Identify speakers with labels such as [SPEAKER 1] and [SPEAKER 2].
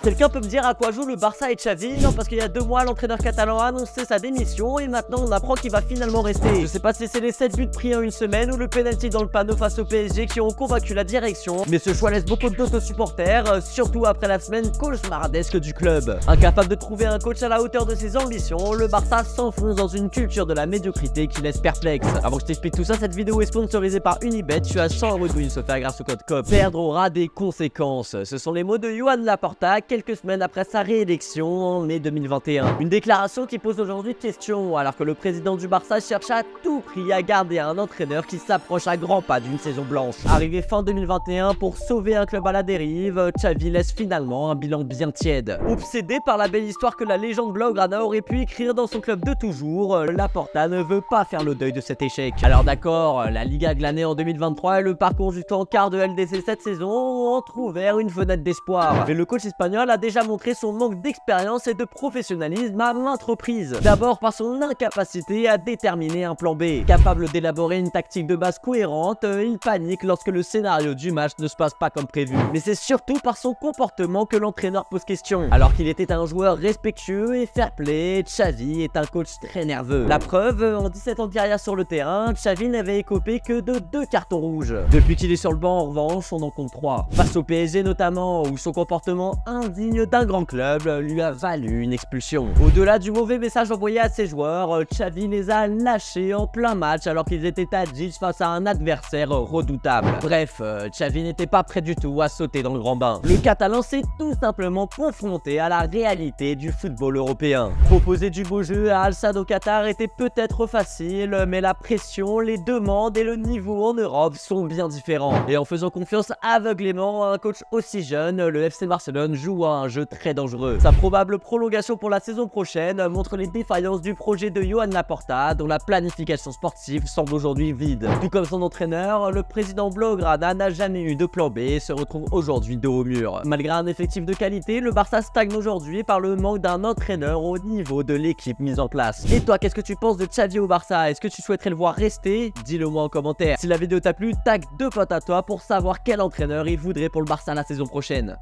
[SPEAKER 1] Quelqu'un peut me dire à quoi joue le Barça et Xavi? Non, parce qu'il y a 2 mois, l'entraîneur catalan a annoncé sa démission et maintenant on apprend qu'il va finalement rester. Je sais pas si c'est les 7 buts pris en une semaine ou le penalty dans le panneau face au PSG qui ont convaincu la direction, mais ce choix laisse beaucoup de doutes aux supporters, surtout après la semaine cauchemardesque du club. Incapable de trouver un coach à la hauteur de ses ambitions, le Barça s'enfonce dans une culture de la médiocrité qui laisse perplexe. Avant que je t'explique tout ça, cette vidéo est sponsorisée par Unibet. Tu as 100 € de wins offerts grâce au code COP. Perdre aura des conséquences. Ce sont les mots de Joan Laporta quelques semaines après sa réélection en mai 2021. Une déclaration qui pose aujourd'hui question alors que le président du Barça cherche à tout prix à garder un entraîneur qui s'approche à grands pas d'une saison blanche. Arrivé fin 2021 pour sauver un club à la dérive, Xavi laisse finalement un bilan bien tiède. Obsédé par la belle histoire que la légende blaugrana aurait pu écrire dans son club de toujours, Laporta ne veut pas faire le deuil de cet échec. Alors d'accord, la Liga glanée en 2023 et le parcours jusqu'en quart de LDC cette saison ont entrouvert une fenêtre d'espoir. Mais le coach espagnol a déjà montré son manque d'expérience et de professionnalisme à maintes reprises. D'abord par son incapacité à déterminer un plan B. Capable d'élaborer une tactique de base cohérente, il panique lorsque le scénario du match ne se passe pas comme prévu. Mais c'est surtout par son comportement que l'entraîneur pose question. Alors qu'il était un joueur respectueux et fair play, Xavi est un coach très nerveux. La preuve, en 17 ans de carrière sur le terrain, Xavi n'avait écopé que de 2 cartons rouges. Depuis qu'il est sur le banc, en revanche, on en compte 3. Face au PSG notamment, où son comportement indigne d'un grand club lui a valu une expulsion. Au-delà du mauvais message envoyé à ses joueurs, Xavi les a lâchés en plein match alors qu'ils étaient à 10 face à un adversaire redoutable. Bref, Xavi n'était pas prêt du tout à sauter dans le grand bain. Le Catalan s'est tout simplement confronté à la réalité du football européen. Proposer du beau jeu à Al Sadd au Qatar était peut-être facile, mais la pression, les demandes et le niveau en Europe sont bien différents. Et en faisant confiance aveuglément à un coach aussi jeune, le FC Barcelone joue à un jeu très dangereux. Sa probable prolongation pour la saison prochaine montre les défaillances du projet de Joan Laporta, dont la planification sportive semble aujourd'hui vide. Tout comme son entraîneur, le président blaugrana n'a jamais eu de plan B et se retrouve aujourd'hui dos au mur. Malgré un effectif de qualité, le Barça stagne aujourd'hui par le manque d'un entraîneur au niveau de l'équipe mise en place. Et toi, qu'est-ce que tu penses de Xavi au Barça? Est-ce que tu souhaiterais le voir rester? Dis-le moi en commentaire. Si la vidéo t'a plu, tag 2 potes à toi pour savoir quel entraîneur il voudrait pour le Barça la saison prochaine.